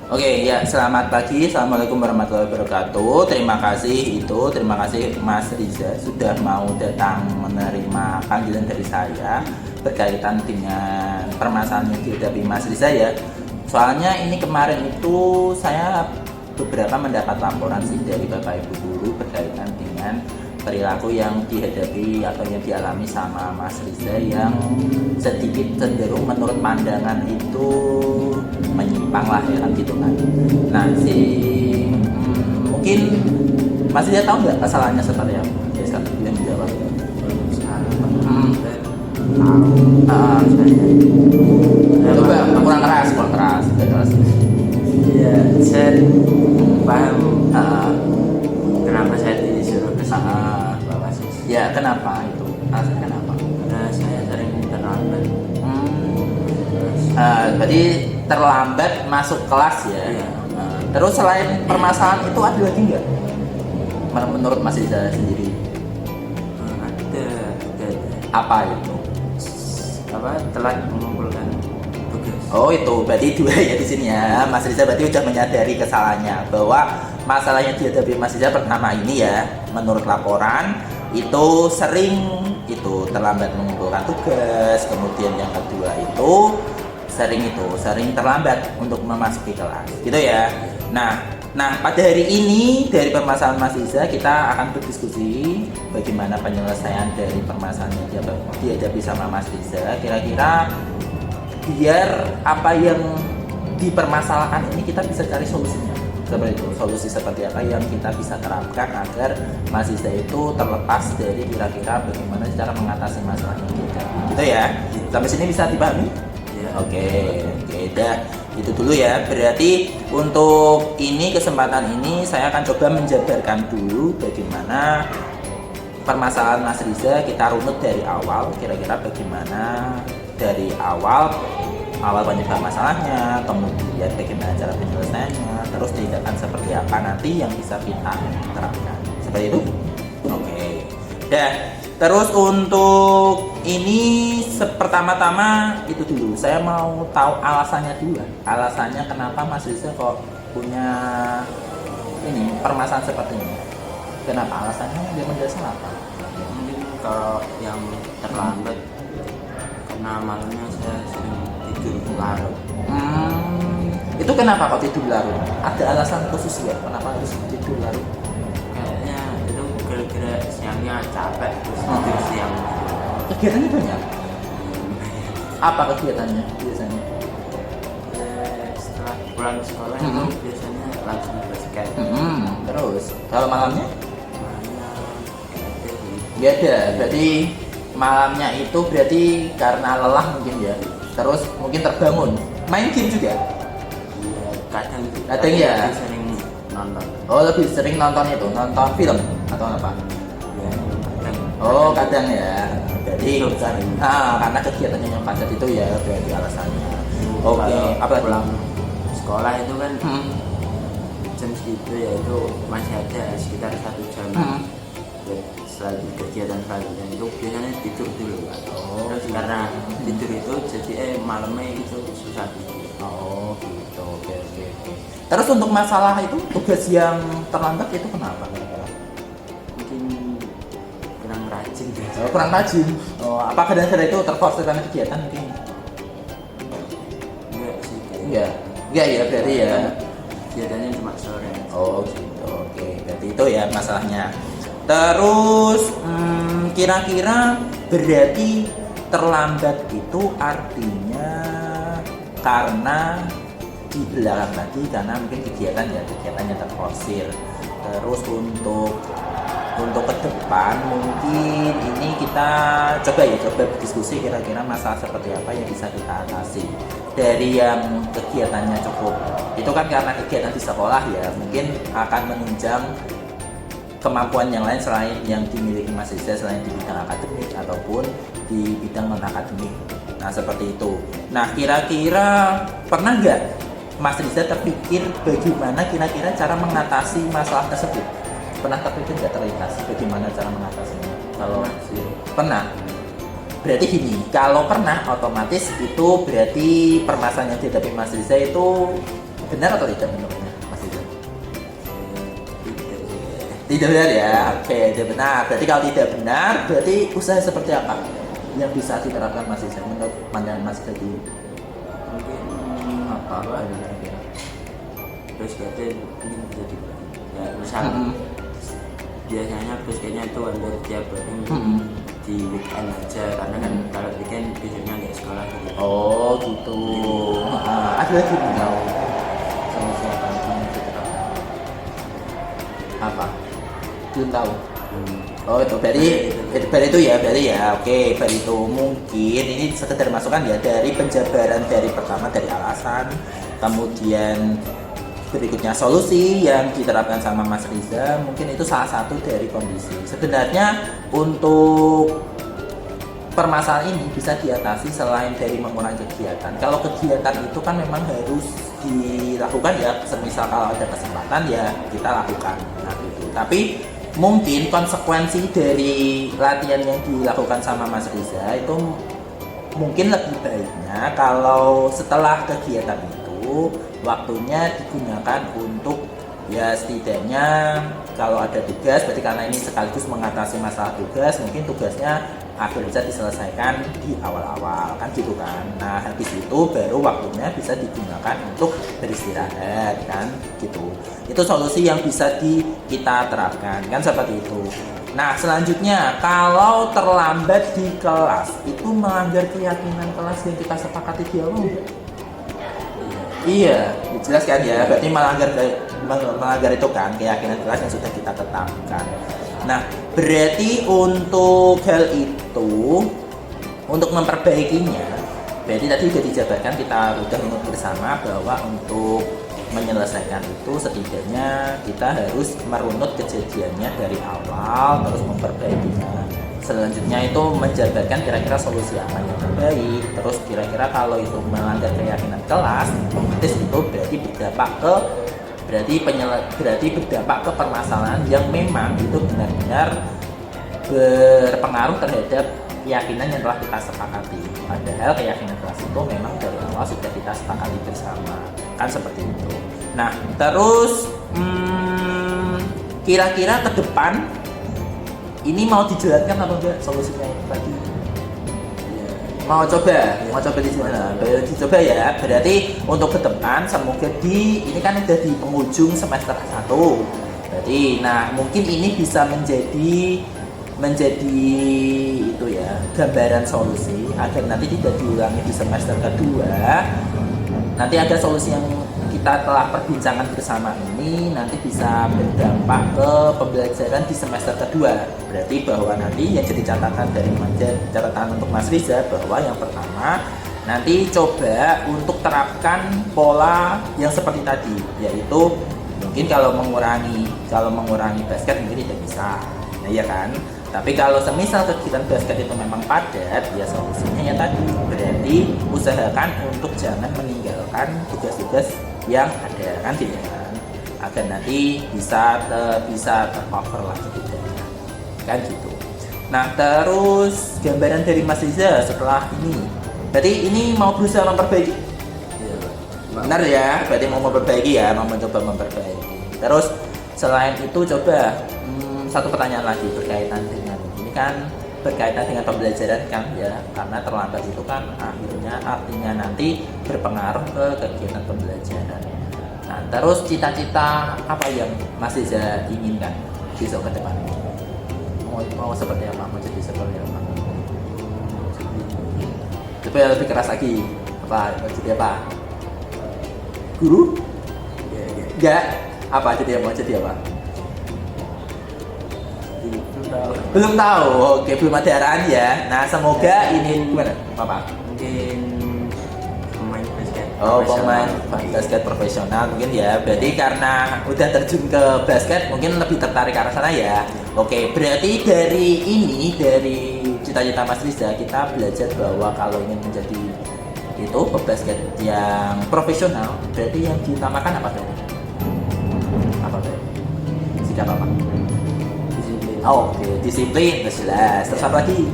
Oke, ya, selamat pagi. Assalamualaikum warahmatullahi wabarakatuh. Terima kasih Mas Riza sudah mau datang menerima panggilan dari saya berkaitan dengan permasalahan yang dihadapi Mas Riza ya. Soalnya ini kemarin itu saya beberapa mendapat laporan sih dari Bapak Ibu guru berkaitan dengan perilaku yang dihadapi atau yang dialami sama Mas Riza yang sedikit cenderung menurut pandangan itu menyimpang lah ya kan gitu kan. Nah mungkin Mas Riza tahu nggak kesalahannya seperti apa? Ya sekarang dia menjawab. Coba kurang keras, kurang keras. Ya, saya paham kenapa saya disuruh ke sana, Bapak Sis. Ya kenapa itu? Alasan kenapa? Karena saya sering terlambat. Berarti terlambat masuk kelas ya. Iya. Terus selain permasalahan itu ada lagi nggak? Menurut Mas Riza sendiri Ada. apa itu? Telat mengumpulkan tugas. Oh itu berarti dua ya di sini ya. Mas Riza berarti udah menyadari kesalahannya bahwa masalah yang dihadapi Mas Riza pertama ini ya, menurut laporan itu sering itu terlambat mengumpulkan tugas. Kemudian yang kedua itu sering terlambat untuk memasuki kelas, gitu ya. Nah pada hari ini dari permasalahan Mas Riza kita akan berdiskusi bagaimana penyelesaian dari permasalahan yang dihadapi sama Mas Riza. Kira-kira biar apa yang dipermasalahkan ini kita bisa cari solusinya. Seperti itu, solusi seperti apa yang kita bisa terapkan agar Mas Riza itu terlepas dari kira-kira bagaimana cara mengatasi masalah yang dihadapi. Gitu ya. Sampai sini bisa dipahami? Ya. Oke, dah itu dulu ya. Berarti untuk ini kesempatan ini saya akan coba menjabarkan dulu bagaimana permasalahan Mas Riza, kita runut dari awal. Kira-kira bagaimana dari awal penyebab masalahnya, kemudian bagaimana cara penyelesaiannya, terus tindakan seperti apa nanti yang bisa kita terapkan. Seperti itu? Oke. Terus untuk ini pertama-tama itu dulu. Saya mau tahu alasannya dulu. Alasannya kenapa Mas Riza kok punya ini permasalahan seperti ini? Kenapa? Alasannya dia mendasar apa? Mungkin kalau yang terlambat karena malamnya saya sering tidur larut. Itu kenapa kok tidur larut? Ada alasan khusus ya? Kenapa harus tidur larut? Kayaknya itu gara-gara siangnya capek terus tidur siang. Kegiatannya banyak? Apa kegiatannya biasanya? Setelah pulang sekolah itu biasanya langsung basket. Terus kalau malamnya? Malamnya Nggak ada. Berarti malamnya itu berarti karena lelah mungkin ya. Terus mungkin terbangun. Main game juga? kadang Ya. lebih sering nonton. Oh lebih sering nonton itu, nonton film atau apa? Ya, kadang. Oh kadang ya. Jadi Itu sering. karena kegiatannya yang padat itu ya berarti alasannya. Oke. Kalau Apa lagi? pulang sekolah itu kan jam segitu ya itu masih ada sekitar 1 jam. Setelah kegiatan selanjutnya itu biasanya tidur dulu kan. Terus karena tidur itu jadi malamnya itu susah tidur. Oh gitu. Oke. Terus untuk masalah itu tugas yang terlambat itu kenapa? Mungkin kurang rajin gitu. Kurang rajin. Apa kadang-kadang itu terforsir karena kegiatan mungkin? Enggak sih. Enggak ya berarti ya. Kegiatannya cuma sore. Oh gitu. Oke. Berarti itu ya masalahnya. Terus kira-kira berarti terlambat itu artinya karena di belakang tadi karena mungkin kegiatannya terforsir. Terus untuk ke depan mungkin ini kita coba berdiskusi kira-kira masalah seperti apa yang bisa kita atasi dari yang kegiatannya cukup itu kan karena kegiatan di sekolah ya mungkin akan menunjang kemampuan yang lain selain yang dimiliki Mas Riza selain di bidang akademik ataupun di bidang non akademik. Nah seperti itu. Nah kira-kira pernah nggak Mas Riza terpikir bagaimana kira-kira cara mengatasi masalah tersebut? Pernah terpikir nggak terlintas bagaimana cara mengatasinya? Kalau pernah, berarti gini, kalau pernah otomatis itu berarti permasalahan yang dihadapi Mas Riza itu Benar atau tidak menurutnya Mas Rizal? Tidak sih. Tidak benar ya, oke, tidak benar. Berarti kalau tidak benar, berarti usaha seperti apa yang bisa diterapkan Mas Rizal menurut pandangan Mas Rizal? Mungkin Apa kira-kira? basketnya mungkin bisa ya misal biasanya basketnya itu hampir tiap hari di weekend aja karena kan kalau weekend biasanya nggak sekolah gitu. Oh gitu. Ada lagi belum tahu solusi apa yang bisa diterapkan? Apa? Belum tahu. Oh itu berarti itu ya, berarti ya, oke, berarti itu mungkin ini sekedar masukan ya dari penjabaran dari pertama dari alasan, kemudian berikutnya solusi yang diterapkan sama Mas Riza, mungkin itu salah satu dari kondisi. Sebenarnya untuk permasalahan ini bisa diatasi selain dari mengurangi kegiatan. Kalau kegiatan itu kan memang harus dilakukan ya, semisal kalau ada kesempatan ya kita lakukan. Nah, gitu. Tapi mungkin konsekuensi dari latihan yang dilakukan sama Mas Riza itu mungkin lebih baiknya kalau setelah kegiatan itu waktunya digunakan untuk ya setidaknya kalau ada tugas, berarti karena ini sekaligus mengatasi masalah tugas, mungkin tugasnya agar bisa diselesaikan di awal-awal kan gitu kan. Nah habis itu baru waktunya bisa digunakan untuk beristirahat kan gitu. Itu solusi yang bisa kita terapkan kan seperti itu. Nah selanjutnya kalau terlambat di kelas itu melanggar keyakinan kelas yang kita sepakati di awal enggak? Iya, dijelaskan ya. Berarti melanggar itu kan keyakinan kelas yang sudah kita tetapkan. Nah, berarti untuk hal itu, untuk memperbaikinya, berarti tadi sudah dijabarkan kita sudah ingat bersama bahwa untuk menyelesaikan itu setidaknya kita harus merunut kejadiannya dari awal, terus memperbaikinya. Selanjutnya itu menjabarkan kira-kira solusi apa yang terbaik. Terus kira-kira kalau itu melanggar keyakinan kelas, otomatis itu berarti berdampak ke permasalahan yang memang itu benar-benar berpengaruh terhadap keyakinan yang telah kita sepakati. Padahal keyakinan kelas itu memang dari awal sudah kita sepakati bersama, kan seperti itu. Nah, terus kira-kira ke depan ini mau dijelaskan atau enggak solusinya tadi? Mau coba di mana? Dicoba ya. Berarti untuk ke depan semoga ini kan udah di penghujung semester 1. Berarti nah mungkin ini bisa menjadi itu ya, gambaran solusi agar nanti tidak diulangi di semester kedua. Nanti ada solusi yang kita telah perbincangkan bersama ini nanti bisa berdampak ke pembelajaran di semester kedua. Berarti bahwa nanti yang jadi catatan untuk Mas Riza bahwa yang pertama nanti coba untuk terapkan pola yang seperti tadi, yaitu mungkin kalau mengurangi basket mungkin tidak bisa, nah, ya kan? Tapi kalau semisal kegiatan basket itu memang padat, ya solusinya ya tadi, berarti usahakan untuk jangan meninggalkan tugas-tugas yang ada kan tidak kan, agar nanti bisa tercover lagi tugasnya kan gitu. Nah terus gambaran dari Mas Riza setelah ini, berarti ini mau berusaha memperbaiki? Iya, benar ya, berarti mau memperbaiki ya, mau mencoba memperbaiki. Terus selain itu coba satu pertanyaan lagi berkaitan dengan ini kan, berkaitan dengan pembelajaran kan ya, karena terlambat itu kan artinya nanti berpengaruh ke kegiatan pembelajaran. Nah terus cita-cita apa yang Mas Riza inginkan besok ke depan? Mau seperti apa? Mau jadi seperti apa? Coba lebih keras lagi. Mau jadi apa? Guru? Enggak. Apa jadi mau jadi apa? Belum tahu. Oke, belum ada arahan ya. Nah, semoga ini gimana? Apa? Mungkin pemain basket. Oh, pemain basket profesional mungkin ya. Berarti karena udah terjun ke basket mungkin lebih tertarik ke arah sana ya. Oke, berarti dari cita-cita Mas Riza kita belajar bahwa kalau ingin menjadi itu pebasket yang profesional, berarti yang diutamakan apa tadi? Apa tadi? Sikap apa? Oh, oke, disiplin, jelas. Terus apa lagi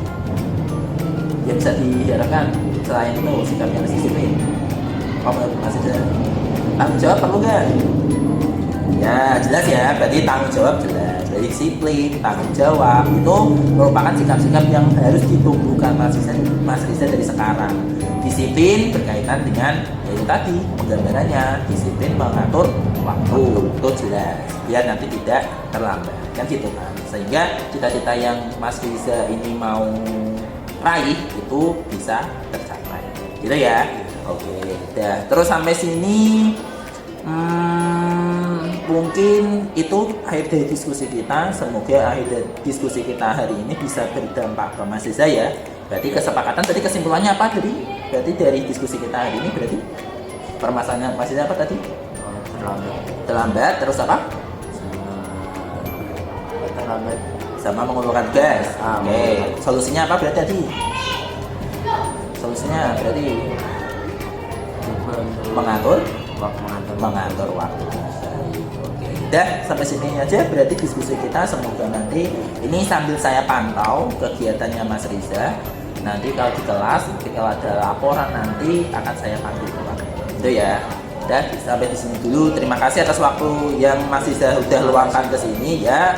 yang bisa diharapkan selain itu sikap yang disiplin? Apa menurut Mas Riza? Tanggung jawab perlu nggak? Ya jelas ya, berarti tanggung jawab jelas. Berarti disiplin, tanggung jawab itu merupakan sikap-sikap yang harus ditumbuhkan Mas Riza dari sekarang. Disiplin berkaitan dengan yaitu tadi penggambarannya, disiplin mengatur waktu itu jelas, biar nanti tidak terlambat kan gitu kan. Sehingga cita-cita yang Mas Riza ini mau raih itu bisa tercapai, gitu ya. Oke, dah. Terus sampai sini mungkin itu akhir dari diskusi kita. Semoga akhir dari diskusi kita hari ini bisa berdampak ke Mas Riza ya. Berarti kesepakatan tadi, kesimpulannya apa tadi? Berarti dari diskusi kita hari ini berarti permasalahan Mas Riza apa tadi? Terlambat, terus apa? Terlambat Sama mengulurkan gas. Oke. Mengulurkan. Solusinya apa berarti tadi? Solusinya berarti mengatur waktu. Oke. Dah sampai sini aja berarti diskusi kita. Semoga nanti ini sambil saya pantau kegiatannya Mas Riza. Nanti kalau di kelas, kalau ada laporan nanti akan saya panggil pulang. Itu ya. Dah sampai di sini dulu. Terima kasih atas waktu yang Mas Riza udah luangkan ke sini ya.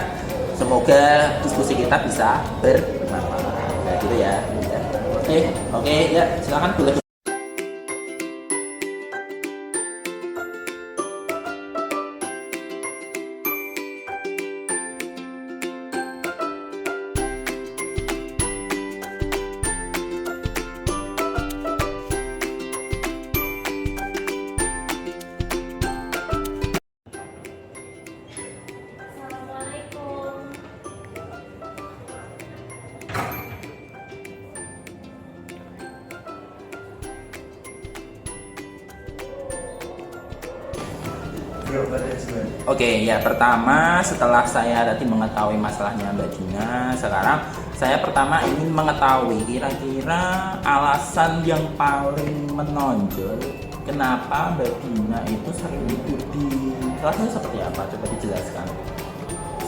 Semoga diskusi kita bisa bermanfaat. Nah, gitu ya. Oke, ya silakan boleh. Assalamualaikum. Oke, ya pertama setelah saya tadi mengetahui masalahnya Mbak Dina, sekarang saya pertama ingin mengetahui kira-kira alasan yang paling menonjol kenapa Mbak Dina itu sering tidur di kelasnya seperti apa? Coba dijelaskan.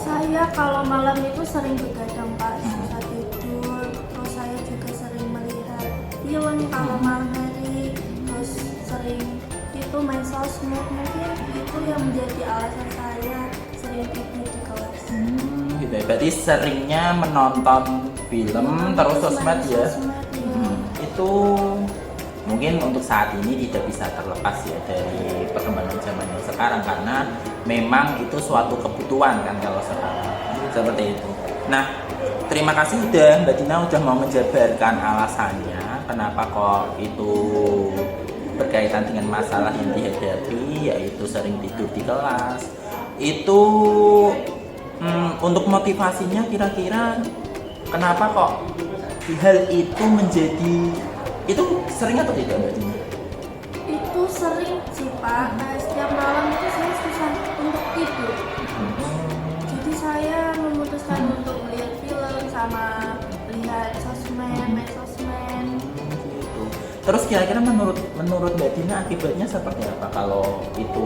Saya kalau malam itu sering begadang Pak, susah tidur. Terus saya juga sering melihat film kalau malam hari. Terus sering itu main sosmed, mungkin itu yang menjadi alasan saya sering tidur di kelas. Gitu ya. Berarti seringnya menonton film terus sosmed ya. Itu mungkin untuk saat ini tidak bisa terlepas ya dari perkembangan zaman yang sekarang, karena memang itu suatu kebutuhan kan kalau sekarang seperti itu. Nah, terima kasih udah Mbak Dina udah mau menjabarkan alasannya kenapa kok itu berkaitan dengan masalah yang dihadapi, yaitu sering tidur di kelas. Itu untuk motivasinya kira-kira kenapa kok hal itu menjadi itu sering atau tidak Mbak Dina? Itu sering sih Pak, setiap malam itu saya susah untuk tidur. Jadi saya memutuskan untuk melihat film sama lihat sosmed, main sosmed. Gitu. Terus kira-kira menurut Mbak Dina akibatnya seperti apa kalau itu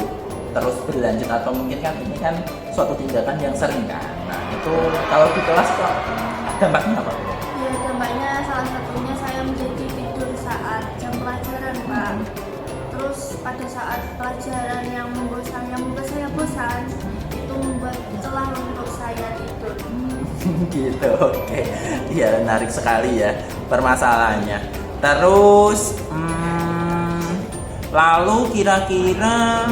terus berlanjut, atau mungkin kan ini kan suatu tindakan yang sering kan? Nah itu kalau di kelas kok dampaknya apa? Ya dampaknya salah satunya saya menjadi tidur saat jam pelajaran Pak. Terus pada saat pelajaran yang membuat saya bosan, itu membuat celah untuk saya tidur. Gitu, oke. Ya menarik sekali ya permasalahannya. Terus lalu kira-kira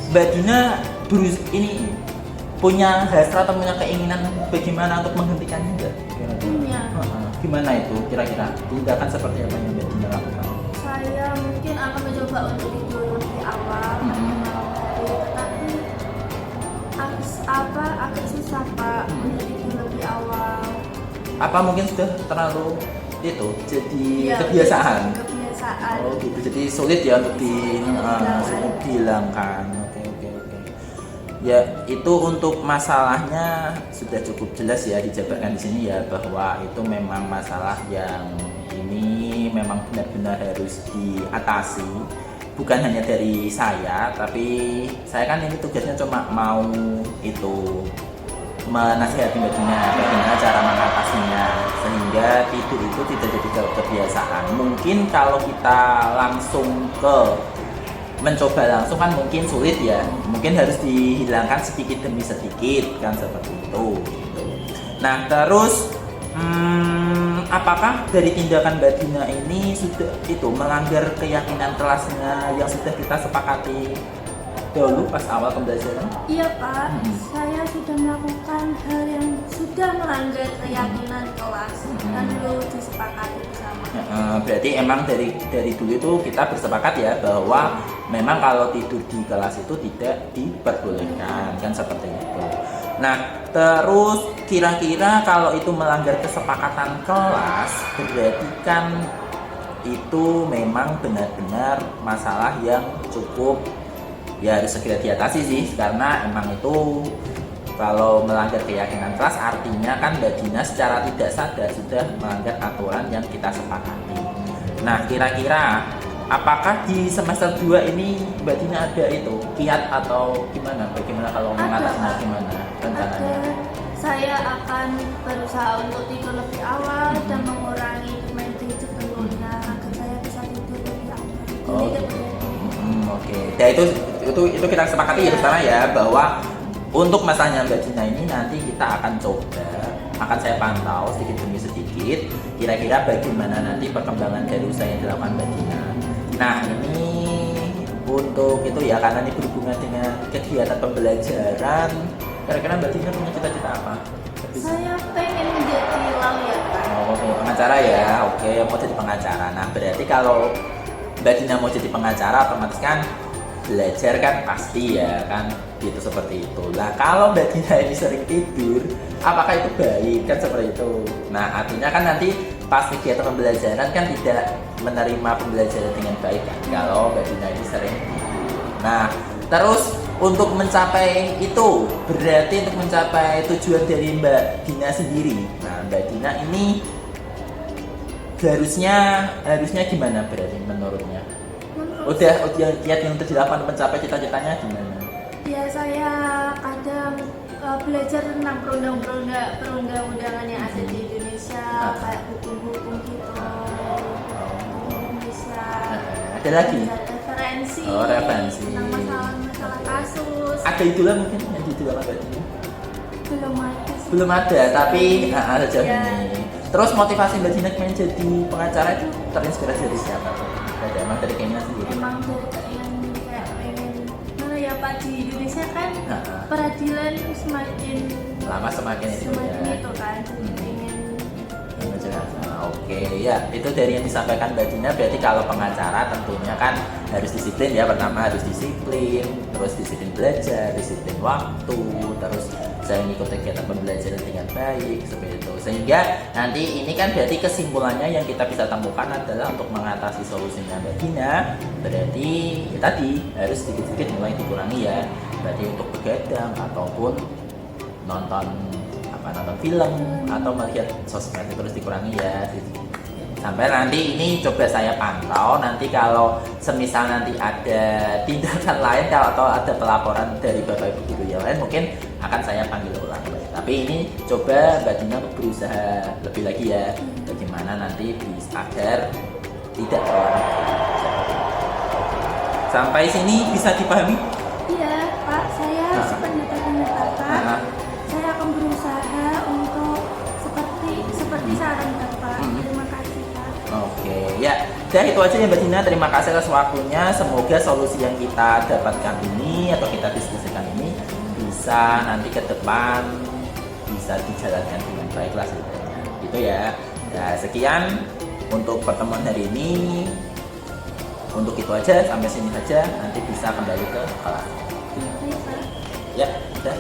Mbak Dina ini punya hasrat atau punya keinginan bagaimana untuk menghentikannya enggak? Punya. Gimana itu kira-kira tindakan seperti apa yang Mbak Dina lakukan? Saya mungkin akan mencoba untuk tidur lebih awal di malam hari, tetapi agak susah Pak untuk tidur lebih awal. Apa mungkin sudah terlalu itu jadi Ya, kebiasaan? Kebiasaan. Oh gitu, jadi sulit ya untuk dihilangkan. Oke. Ya itu untuk masalahnya sudah cukup jelas ya dijabarkan di sini ya, bahwa itu memang masalah yang ini memang benar-benar harus diatasi. Bukan hanya dari saya, tapi saya kan ini tugasnya cuma mau itu menasihati Mbak Dina bagaimana cara mengatasinya sehingga tidur itu tidak jadi kebiasaan. Mungkin kalau kita langsung ke mencoba langsung kan mungkin sulit ya, mungkin harus dihilangkan sedikit demi sedikit kan seperti itu gitu. Nah terus apakah dari tindakan Mbak Dina ini sudah itu melanggar keyakinan kelasnya yang sudah kita sepakati dahulu pas awal pembelajaran? Iya Pak, saya sudah melakukan hal yang sudah melanggar keyakinan kelas dan dulu disepakati bersama. Berarti emang dari dulu itu kita bersepakat ya bahwa memang kalau tidur di kelas itu tidak diperbolehkan kan seperti itu. Nah terus kira-kira kalau itu melanggar kesepakatan kelas berarti kan itu memang benar-benar masalah yang cukup ya harus segera diatasi sih, karena emang itu kalau melanggar keyakinan kelas artinya kan Mbak Dina secara tidak sadar sudah melanggar aturan yang kita sepakati. Nah kira-kira apakah di semester 2 ini Mbak Dina ada itu kiat atau gimana? Bagaimana kalau mengatasinya, gimana rencananya? Saya akan berusaha untuk tidur lebih awal dan mengurangi main gadget tentunya agar saya bisa tidur lebih awal. Oh, oke. Ya itu kita sepakati ya bersama ya bahwa untuk masalahnya Mbak Dina ini nanti kita akan akan saya pantau sedikit demi sedikit kira-kira bagaimana nanti perkembangan dari usaha yang dilakukan Mbak Dina. Nah ini untuk itu ya, karena ini berhubungan dengan kegiatan pembelajaran, kira-kira Mbak Dina punya cita-cita apa? Saya pengen menjadi lawyer Pak. Oh, pengacara ya, oke, mau jadi pengacara. Nah berarti kalau Mbak Dina mau jadi pengacara otomatis kan belajar kan pasti ya kan gitu, seperti itu. Nah kalau Mbak Dina ini sering tidur, apakah itu baik kan seperti itu? Nah artinya kan nanti pas kegiatan pembelajaran kan tidak menerima pembelajaran dengan baik kan kalau Mbak Dina ini sering tidur. Nah terus untuk mencapai itu berarti untuk mencapai tujuan dari Mbak Dina sendiri. Nah Mbak Dina ini harusnya gimana berarti menurutnya? Udah kiat yang dilakukan mencapai cita-citanya gimana? Ya saya kadang belajar tentang perundang-undangan yang ada di Indonesia, kayak hukum-hukum gitu. Indonesia. Ada lagi? Referensi. Oh, referensi. Tentang masalah kasus. Ada itulah mungkin yang dilakukan Mbak Dina? Belum ada sih. Belum ada, tapi ada jawab Ya. ini. Terus motivasi Mbak Dina pengen jadi pengacara itu terinspirasi dari siapa? Emang dari keinginan sendiri? Emang dari keinginan kayak pengen mana ya Pak, di Indonesia kan peradilan semakin lama semakin itu ya. itu kan pengen. Oke ya, itu dari yang disampaikan Mbak Dina. Berarti kalau pengacara tentunya kan harus disiplin ya. Pertama harus disiplin, terus disiplin belajar, disiplin waktu, terus saya mengikuti kegiatan pembelajaran dengan baik seperti itu. Sehingga nanti ini kan berarti kesimpulannya yang kita bisa temukan adalah untuk mengatasi solusinya Mbak Dina, berarti ya tadi harus sedikit-sedikit mulai dikurangi ya. Berarti untuk begadang ataupun nonton film atau melihat sosmed itu terus dikurangi ya. Sampai nanti ini coba saya pantau, nanti kalau semisal nanti ada tindakan lain atau ada pelaporan dari Bapak Ibu guru yang lain mungkin akan saya panggil ulang. Tapi ini coba Mbak Dina berusaha lebih lagi ya bagaimana nanti agar tidak terulang. Sampai sini bisa dipahami? Iya Pak, saya sependapat dengan Bapak. Saya akan berusaha untuk seperti saran Bapak. Terima kasih Pak. Oke, ya. Dan itu aja ya Mbak Dina. Terima kasih atas waktunya. Semoga solusi yang kita dapatkan ini atau kita diskusikan ini bisa nanti ke depan bisa dijalankan dengan baiklah sebenarnya. Gitu ya. Nah, sekian untuk pertemuan hari ini. Untuk itu aja, sampai sini saja. Nanti bisa kembali ke kelas. Baik Pak. Ya, udah.